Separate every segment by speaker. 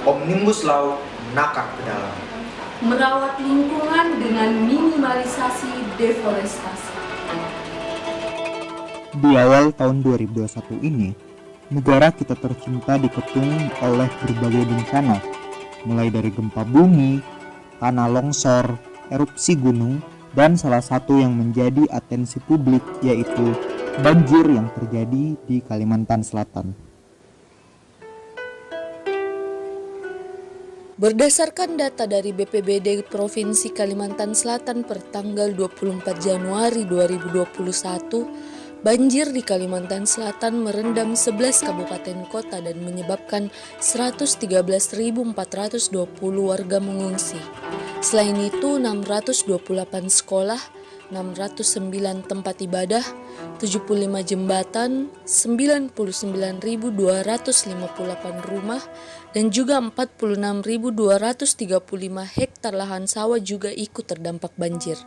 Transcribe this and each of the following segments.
Speaker 1: Omnibus Law menakar ke dalam.
Speaker 2: Merawat lingkungan dengan minimalisasi deforestasi.
Speaker 3: Di awal tahun 2021 ini, negara kita tercinta dikepung oleh berbagai bencana, mulai dari gempa bumi, tanah longsor, erupsi gunung, dan salah satu yang menjadi atensi publik yaitu banjir yang terjadi di Kalimantan Selatan.
Speaker 2: Berdasarkan data dari BPBD Provinsi Kalimantan Selatan per tanggal 24 Januari 2021, banjir di Kalimantan Selatan merendam 11 kabupaten kota dan menyebabkan 113.420 warga mengungsi. Selain itu, 628 sekolah, 609 tempat ibadah, 75 jembatan, 99.258 rumah, dan juga 46.235 hektar lahan sawah juga ikut terdampak banjir.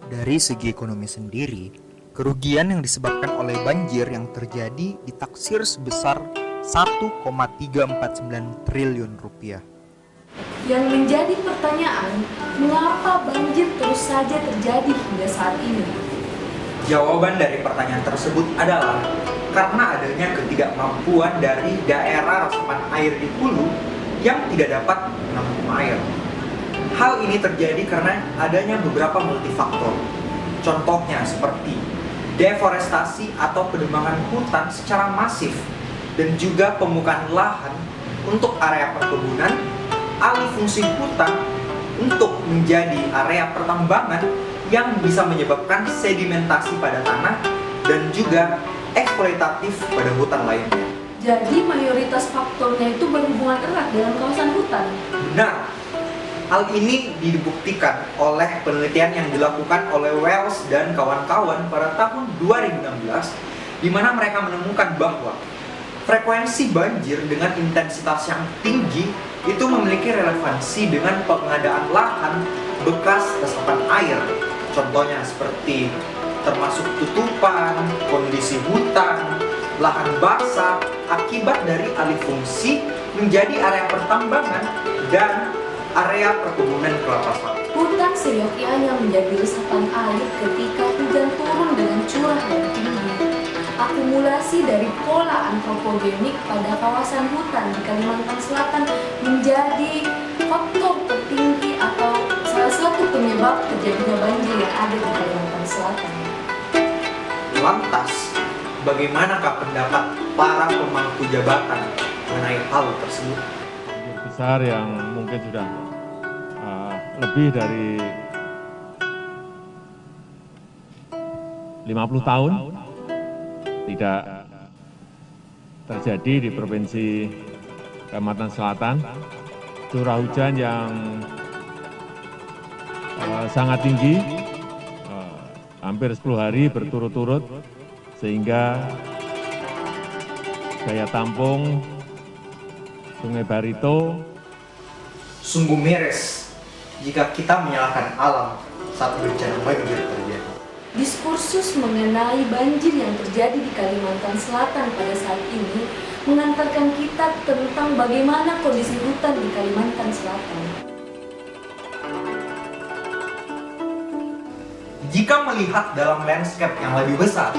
Speaker 3: Dari segi ekonomi sendiri, kerugian yang disebabkan oleh banjir yang terjadi ditaksir sebesar 1,349 triliun rupiah.
Speaker 2: Yang menjadi pertanyaan, mengapa banjir terus saja terjadi hingga saat ini?
Speaker 1: Jawaban dari pertanyaan tersebut adalah karena adanya ketidakmampuan dari daerah resapan air di hulu yang tidak dapat menampung air. Hal ini terjadi karena adanya beberapa multifaktor. Contohnya seperti deforestasi atau penebangan hutan secara masif dan juga pembukaan lahan untuk area perkebunan, alih fungsi hutan untuk menjadi area pertambangan yang bisa menyebabkan sedimentasi pada tanah dan juga eksploitatif pada hutan lainnya.
Speaker 2: Jadi mayoritas faktornya itu berhubungan erat dengan kawasan hutan.
Speaker 1: Nah, hal ini dibuktikan oleh penelitian yang dilakukan oleh Wells dan kawan-kawan pada tahun 2016, di mana mereka menemukan bahwa frekuensi banjir dengan intensitas yang tinggi itu memiliki relevansi dengan pengadaan lahan bekas resapan air. Contohnya seperti termasuk tutupan, kondisi hutan, lahan basah akibat dari alih fungsi menjadi area pertambangan dan area perkebunan kelapa sawit.
Speaker 2: Hutan seyogyanya menjadi resapan air ketika hujan turun dengan curah yang tinggi. Akumulasi dari pola antropogenik pada kawasan hutan di Kalimantan Selatan menjadi faktor tertinggi atau salah satu penyebab terjadinya banjir yang ada di Kalimantan Selatan.
Speaker 1: Lantas, bagaimanakah pendapat para pemangku jabatan mengenai hal tersebut?
Speaker 4: Banjir besar yang mungkin sudah lebih dari 50 tahun tidak terjadi di Provinsi Kalimantan Selatan. Curah hujan yang sangat tinggi, hampir 10 hari berturut-turut, sehingga daya tampung Sungai Barito
Speaker 1: Sungguh miris jika kita menyalahkan alam saat bencana banjir terjadi.
Speaker 2: Diskursus mengenai banjir yang terjadi di Kalimantan Selatan pada saat ini mengantarkan kita tentang bagaimana kondisi hutan di Kalimantan Selatan.
Speaker 1: Jika melihat dalam landscape yang lebih besar,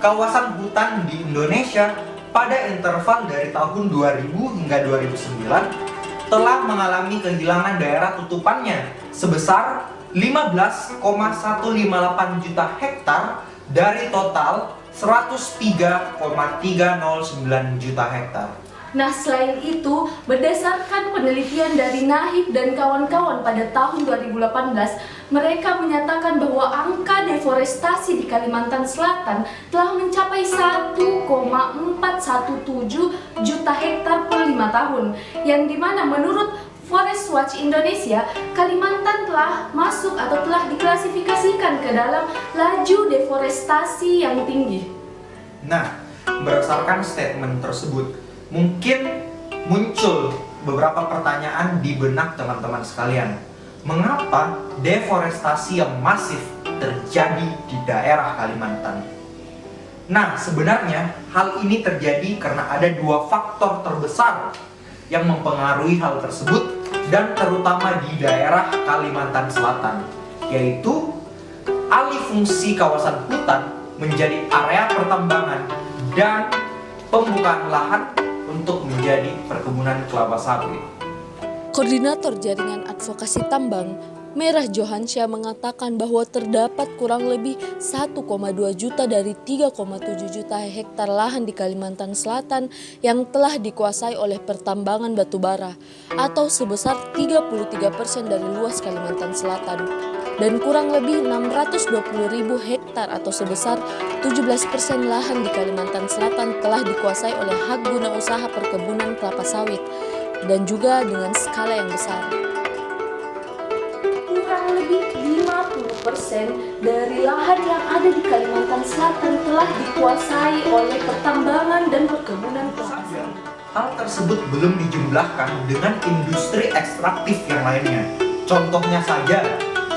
Speaker 1: kawasan hutan di Indonesia pada interval dari tahun 2000 hingga 2009 telah mengalami kehilangan daerah tutupannya sebesar 15,158 juta hektar dari total 103,309 juta hektar.
Speaker 2: Nah, selain itu, berdasarkan penelitian dari Nahib dan kawan-kawan pada tahun 2018, mereka menyatakan bahwa angka deforestasi di Kalimantan Selatan telah mencapai 1,417 juta hektar per 5 tahun, yang dimana menurut Forest Watch Indonesia, Kalimantan telah masuk atau telah diklasifikasikan ke dalam laju deforestasi yang tinggi.
Speaker 1: Nah, berdasarkan statement tersebut, mungkin muncul beberapa pertanyaan di benak teman-teman sekalian. Mengapa deforestasi yang masif terjadi di daerah Kalimantan? Nah, sebenarnya hal ini terjadi karena ada dua faktor terbesar yang mempengaruhi hal tersebut dan terutama di daerah Kalimantan Selatan, yaitu alih fungsi kawasan hutan menjadi area pertambangan dan pembukaan lahan untuk menjadi perkebunan kelapa sawit.
Speaker 2: Koordinator Jaringan Advokasi Tambang, Merah Johansyah mengatakan bahwa terdapat kurang lebih 1,2 juta dari 3,7 juta hektar lahan di Kalimantan Selatan yang telah dikuasai oleh pertambangan batubara atau sebesar 33% dari luas Kalimantan Selatan. Dan kurang lebih 620.000 hektar atau sebesar 17% lahan di Kalimantan Selatan telah dikuasai oleh hak guna usaha perkebunan kelapa sawit dan juga dengan skala yang besar. Kurang lebih 50% dari lahan yang ada di Kalimantan Selatan telah dikuasai oleh pertambangan dan perkebunan kelapa sawit.
Speaker 1: Hal tersebut belum dijumlahkan dengan industri ekstraktif yang lainnya. Contohnya saja,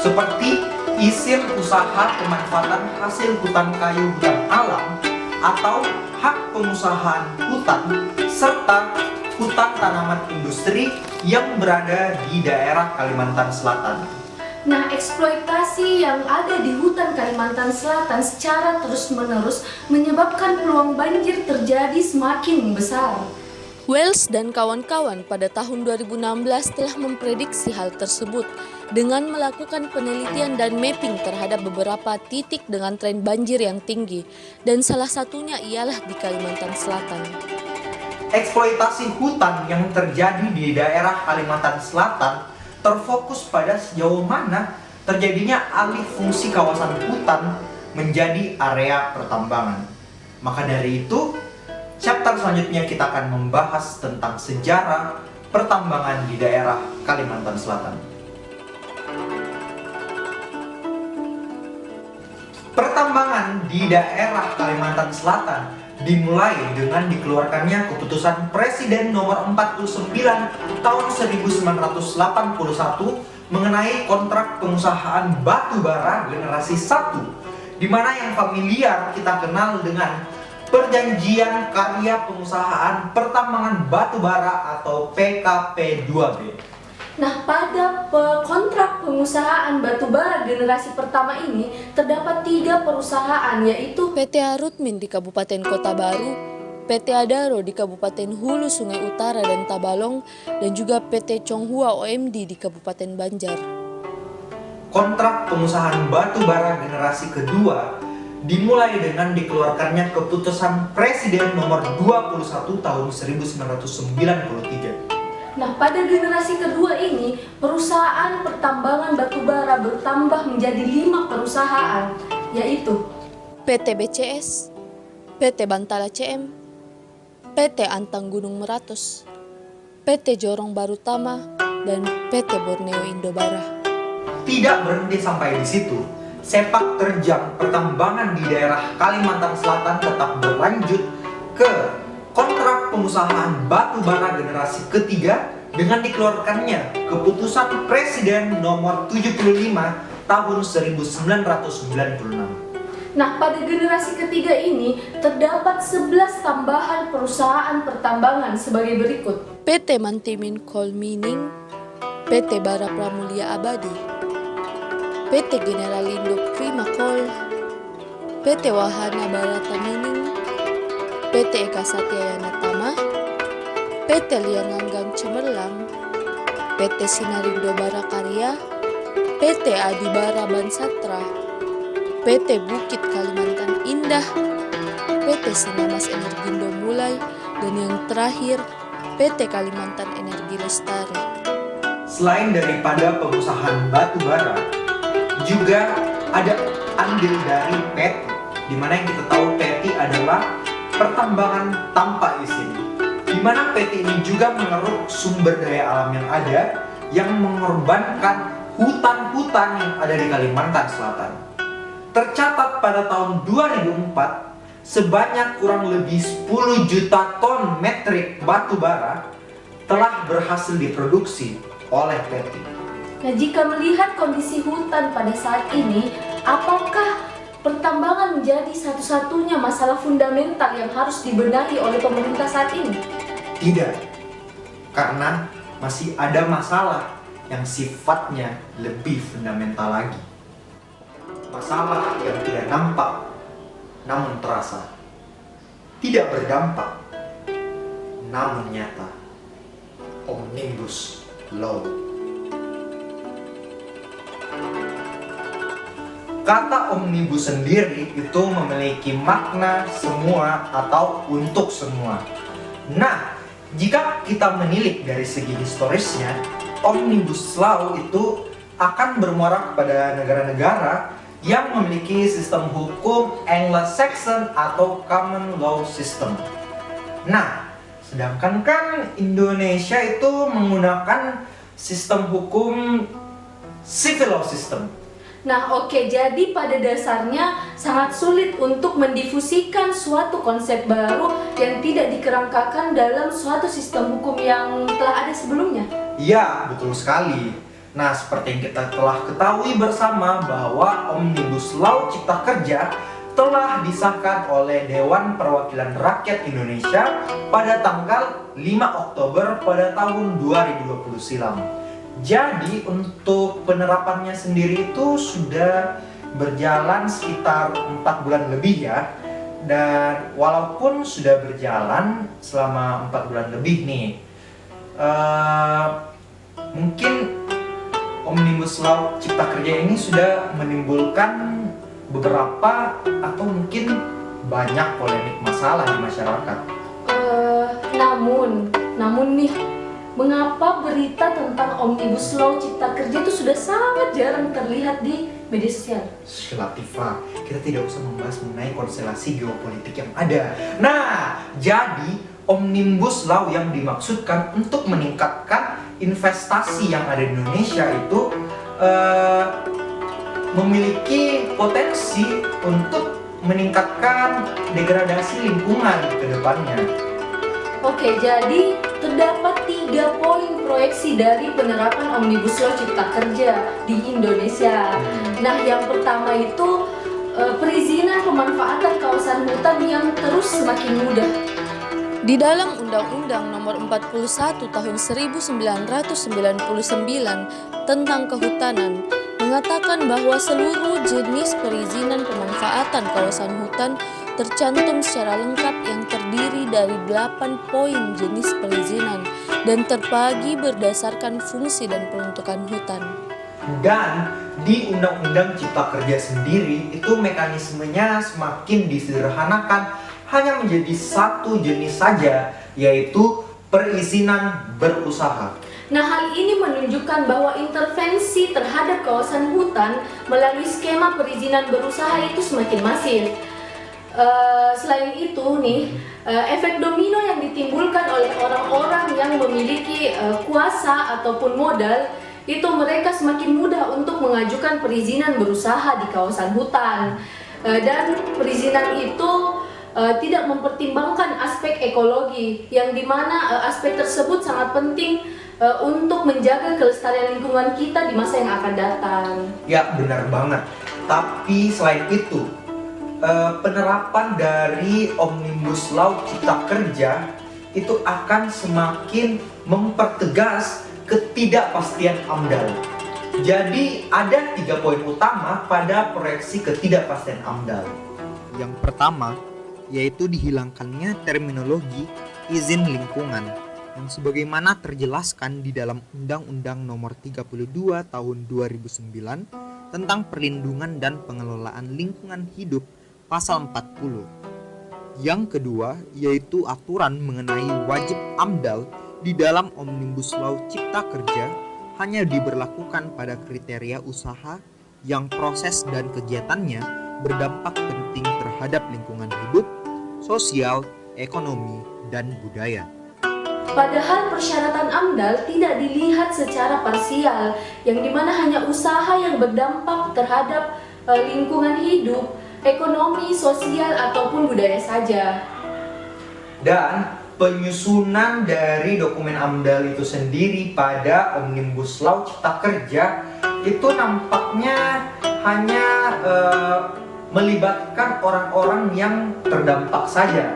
Speaker 1: seperti izin usaha pemanfaatan hasil hutan kayu hutan alam atau hak pengusahaan hutan serta hutan tanaman industri yang berada di daerah Kalimantan Selatan.
Speaker 2: Nah, eksploitasi yang ada di hutan Kalimantan Selatan secara terus-menerus menyebabkan peluang banjir terjadi semakin besar. Wells dan kawan-kawan pada tahun 2016 telah memprediksi hal tersebut dengan melakukan penelitian dan mapping terhadap beberapa titik dengan tren banjir yang tinggi, dan salah satunya ialah di Kalimantan Selatan.
Speaker 1: Eksploitasi hutan yang terjadi di daerah Kalimantan Selatan terfokus pada sejauh mana terjadinya alih fungsi kawasan hutan menjadi area pertambangan. Maka dari itu, chapter selanjutnya kita akan membahas tentang sejarah pertambangan di daerah Kalimantan Selatan. Pertambangan di daerah Kalimantan Selatan dimulai dengan dikeluarkannya keputusan Presiden nomor 49 tahun 1981 mengenai kontrak pengusahaan batubara generasi 1, di mana yang familiar kita kenal dengan Perjanjian Karya Pengusahaan Pertambangan Batubara atau PKP2B.
Speaker 2: Nah, pada kontrak pengusahaan batubara generasi pertama ini terdapat 3 perusahaan, yaitu PT Arutmin di Kabupaten Kota Baru, PT Adaro di Kabupaten Hulu Sungai Utara dan Tabalong, dan juga PT Chonghua OMD di Kabupaten Banjar.
Speaker 1: Kontrak pengusahaan batubara generasi kedua dimulai dengan dikeluarkannya keputusan Presiden nomor 21 tahun 1993.
Speaker 2: Nah, pada generasi kedua ini, perusahaan pertambangan batubara bertambah menjadi 5 perusahaan, yaitu PT BCS, PT Bantala CM, PT Antang Gunung Meratus, PT Jorong Barutama, dan PT Borneo Indobara. Tidak
Speaker 1: berhenti sampai di situ, sepak terjang pertambangan di daerah Kalimantan Selatan tetap berlanjut ke kontrak pengusahaan batubara generasi ketiga dengan dikeluarkannya keputusan Presiden nomor 75 tahun 1996.
Speaker 2: Nah, pada generasi ketiga ini terdapat 11 tambahan perusahaan pertambangan sebagai berikut: PT Mantimin Coal Mining, PT Bara Pramulia Abadi, PT Generalindo Prima Coal, PT Wahana Barata Mining, PT Eka Satyayana Tama, PT Lianganggang Cemerlang, PT Sinarindo Barakarya, PT Adibara Bansatra, PT Bukit Kalimantan Indah, PT Sinamas Energindo Mulai, dan yang terakhir PT Kalimantan Energi Lestari.
Speaker 1: Selain daripada pengusahaan batubara, juga ada andil dari PET, di mana yang kita tahu PET adalah pertambangan tanpa izin, di mana PT ini juga mengeruk sumber daya alam yang ada yang mengorbankan hutan-hutan yang ada di Kalimantan Selatan. Tercatat pada tahun 2004, sebanyak kurang lebih 10 juta ton metrik batu bara telah berhasil diproduksi oleh PT.
Speaker 2: Nah, jika melihat kondisi hutan pada saat ini, apakah pertambangan menjadi satu-satunya masalah fundamental yang harus dibenahi oleh pemerintah saat ini?
Speaker 1: Tidak, karena masih ada masalah yang sifatnya lebih fundamental lagi. Masalah yang tidak nampak, namun terasa. Tidak berdampak, namun nyata. Omnibus Law. Kata omnibus sendiri itu memiliki makna semua atau untuk semua. Nah, jika kita menilik dari segi historisnya, Omnibus Law itu akan bermuara kepada negara-negara yang memiliki sistem hukum Anglo-Saxon atau Common Law System. Nah, sedangkan kan Indonesia itu menggunakan sistem hukum Civil Law System.
Speaker 2: Nah, oke, jadi pada dasarnya sangat sulit untuk mendifusikan suatu konsep baru yang tidak dikerangkakan dalam suatu sistem hukum yang telah ada sebelumnya.
Speaker 1: Ya, betul sekali. Nah, seperti yang kita telah ketahui bersama bahwa Omnibus Law Cipta Kerja telah disahkan oleh Dewan Perwakilan Rakyat Indonesia pada tanggal 5 Oktober pada tahun 2020 silam. Jadi untuk penerapannya sendiri itu sudah berjalan sekitar 4 bulan lebih ya. Dan walaupun sudah berjalan selama 4 bulan lebih nih, mungkin Omnibus Law Cipta Kerja ini sudah menimbulkan beberapa atau mungkin banyak polemik masalah di masyarakat.
Speaker 2: Namun nih, mengapa berita tentang Omnibus Law Cipta Kerja itu sudah sangat jarang terlihat di media sosial?
Speaker 1: Latifah, kita tidak usah membahas mengenai konstelasi geopolitik yang ada. Nah, jadi Omnibus Law yang dimaksudkan untuk meningkatkan investasi yang ada di Indonesia itu memiliki potensi untuk meningkatkan degradasi lingkungan ke depannya.
Speaker 2: Oke, jadi terdapat 3 poin proyeksi dari penerapan Omnibus Law Cipta Kerja di Indonesia. Nah, yang pertama itu perizinan pemanfaatan kawasan hutan yang terus semakin mudah. Di dalam Undang-Undang Nomor 41 Tahun 1999 tentang Kehutanan mengatakan bahwa seluruh jenis perizinan pemanfaatan kawasan hutan tercantum secara lengkap yang terdiri dari 8 poin jenis perizinan dan terbagi berdasarkan fungsi dan peruntukan hutan.
Speaker 1: Dan di Undang-Undang Cipta Kerja sendiri itu mekanismenya semakin disederhanakan hanya menjadi satu jenis saja, yaitu perizinan berusaha.
Speaker 2: Nah, hal ini menunjukkan bahwa intervensi terhadap kawasan hutan melalui skema perizinan berusaha itu semakin masif. Selain itu nih, efek domino yang ditimbulkan oleh orang-orang yang memiliki kuasa ataupun modal, itu mereka semakin mudah untuk mengajukan perizinan berusaha di kawasan hutan. Dan perizinan itu tidak mempertimbangkan aspek ekologi, yang dimana aspek tersebut sangat penting untuk menjaga kelestarian lingkungan kita di masa yang akan datang.
Speaker 1: Ya, benar banget. Tapi selain itu, penerapan dari Omnibus Law Cipta Kerja itu akan semakin mempertegas ketidakpastian AMDAL. Jadi ada 3 poin utama pada proyeksi ketidakpastian AMDAL.
Speaker 3: Yang pertama, yaitu dihilangkannya terminologi izin lingkungan yang sebagaimana terjelaskan di dalam Undang-Undang Nomor 32 Tahun 2009 tentang perlindungan dan pengelolaan lingkungan hidup pasal 40. Yang kedua, yaitu aturan mengenai wajib AMDAL di dalam Omnibus Law Cipta Kerja hanya diberlakukan pada kriteria usaha yang proses dan kegiatannya berdampak penting terhadap lingkungan hidup, sosial, ekonomi, dan budaya.
Speaker 2: Padahal persyaratan AMDAL tidak dilihat secara parsial, yang dimana hanya usaha yang berdampak terhadap lingkungan hidup, ekonomi, sosial, ataupun budaya saja.
Speaker 1: Dan penyusunan dari dokumen AMDAL itu sendiri pada Omnibus Law Cipta Kerja itu nampaknya hanya melibatkan orang-orang yang terdampak saja.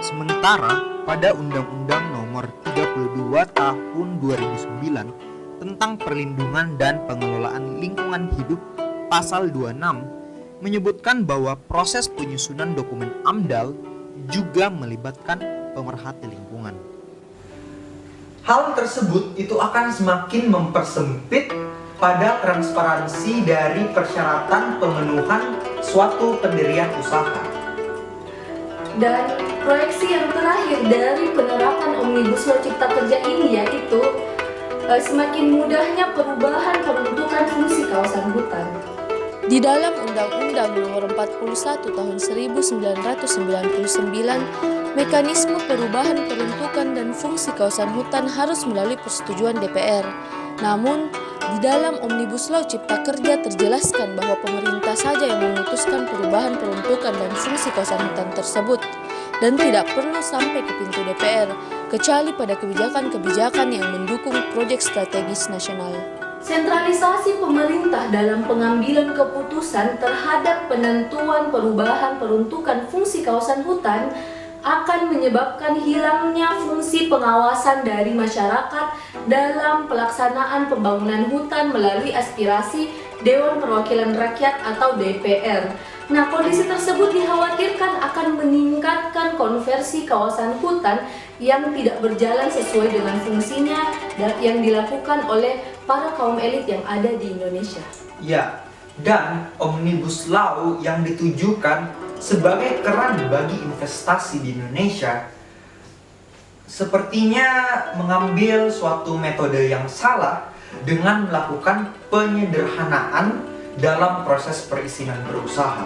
Speaker 3: Sementara pada Undang-Undang Nomor 32 Tahun 2009 tentang Perlindungan dan Pengelolaan Lingkungan Hidup Pasal 26 menyebutkan bahwa proses penyusunan dokumen AMDAL juga melibatkan pemerhati lingkungan.
Speaker 1: Hal tersebut itu akan semakin mempersempit pada transparansi dari persyaratan pemenuhan suatu pendirian usaha.
Speaker 2: Dan proyeksi yang terakhir dari penerapan Omnibus Law Cipta Kerja ini yaitu semakin mudahnya perubahan peruntukan fungsi kawasan hutan.
Speaker 5: Di dalam Undang-Undang Nomor 41 Tahun 1999, mekanisme perubahan peruntukan dan fungsi kawasan hutan harus melalui persetujuan DPR. Namun, di dalam Omnibus Law Cipta Kerja terjelaskan bahwa pemerintah saja yang memutuskan perubahan peruntukan dan fungsi kawasan hutan tersebut dan tidak perlu sampai ke pintu DPR, kecuali pada kebijakan-kebijakan yang mendukung proyek strategis nasional.
Speaker 2: Sentralisasi pemerintah dalam pengambilan keputusan terhadap penentuan perubahan peruntukan fungsi kawasan hutan akan menyebabkan hilangnya fungsi pengawasan dari masyarakat dalam pelaksanaan pembangunan hutan melalui aspirasi Dewan Perwakilan Rakyat atau DPR. Nah, kondisi tersebut dikhawatirkan akan meningkatkan konversi kawasan hutan yang tidak berjalan sesuai dengan fungsinya dan yang dilakukan oleh para kaum elit yang ada di Indonesia.
Speaker 1: Ya, dan Omnibus Law yang ditujukan sebagai keran bagi investasi di Indonesia sepertinya mengambil suatu metode yang salah dengan melakukan penyederhanaan dalam proses perizinan berusaha.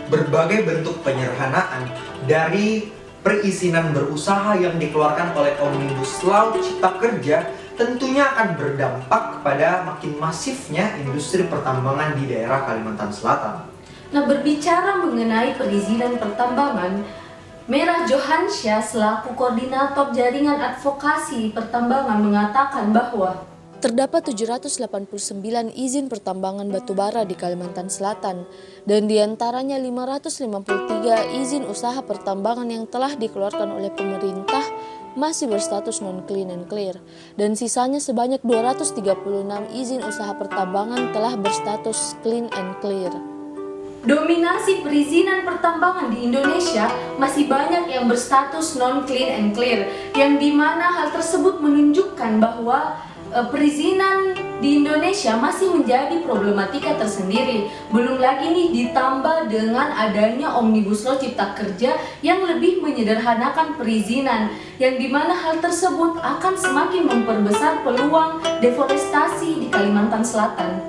Speaker 1: Berbagai bentuk penyederhanaan dari perizinan berusaha yang dikeluarkan oleh Omnibus Law Cipta Kerja tentunya akan berdampak kepada makin masifnya industri pertambangan di daerah Kalimantan Selatan.
Speaker 2: Nah, berbicara mengenai perizinan pertambangan, Merah Johansyah selaku koordinator jaringan advokasi pertambangan mengatakan bahwa
Speaker 5: terdapat 789 izin pertambangan batubara di Kalimantan Selatan dan diantaranya 553 izin usaha pertambangan yang telah dikeluarkan oleh pemerintah masih berstatus non-clean and clear dan sisanya sebanyak 236 izin usaha pertambangan telah berstatus clean and clear.
Speaker 2: Dominasi perizinan pertambangan di Indonesia masih banyak yang berstatus non-clean and clear, yang dimana hal tersebut menunjukkan bahwa perizinan di Indonesia masih menjadi problematika tersendiri. Belum lagi nih ditambah dengan adanya Omnibus Law Cipta Kerja yang lebih menyederhanakan perizinan, yang dimana hal tersebut akan semakin memperbesar peluang deforestasi di Kalimantan Selatan.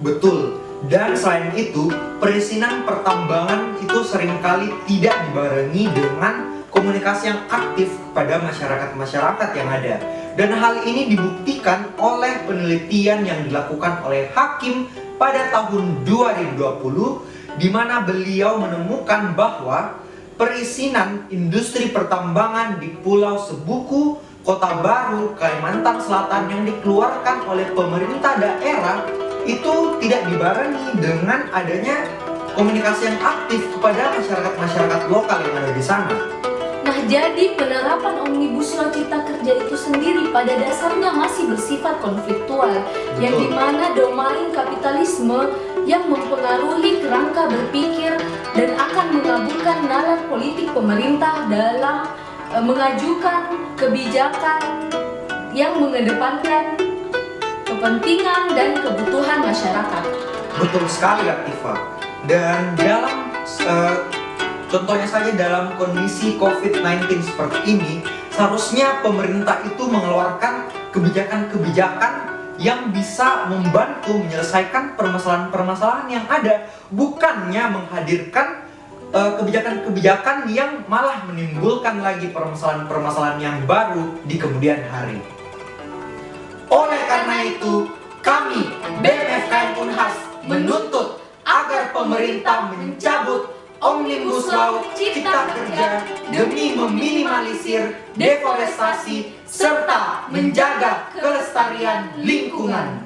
Speaker 1: Betul. Dan selain itu, perizinan pertambangan itu seringkali tidak dibarengi dengan komunikasi yang aktif kepada masyarakat-masyarakat yang ada. Dan hal ini dibuktikan oleh penelitian yang dilakukan oleh Hakim pada tahun 2020, di mana beliau menemukan bahwa perizinan industri pertambangan di Pulau Sebuku, Kota Baru, Kalimantan Selatan yang dikeluarkan oleh pemerintah daerah itu tidak dibarengi dengan adanya komunikasi yang aktif kepada masyarakat-masyarakat lokal yang ada di sana.
Speaker 2: Nah, jadi penerapan Omnibus Law Cipta Kerja itu sendiri pada dasarnya masih bersifat konfliktual, yang dimana domain kapitalisme yang mempengaruhi kerangka berpikir dan akan mengabulkan nalar politik pemerintah dalam mengajukan kebijakan yang mengedepankan kepentingan dan kebutuhan masyarakat.
Speaker 1: Betul sekali, Latifah. Dan dalam contohnya saja dalam kondisi COVID-19 seperti ini, seharusnya pemerintah itu mengeluarkan kebijakan-kebijakan yang bisa membantu menyelesaikan permasalahan-permasalahan yang ada, bukannya menghadirkan kebijakan-kebijakan yang malah menimbulkan lagi permasalahan-permasalahan yang baru di kemudian hari. Oleh karena itu, kami BMFKM Unhas menuntut agar pemerintah mencabut Omnibus Law Cipta Kerja demi meminimalisir deforestasi serta menjaga kelestarian lingkungan.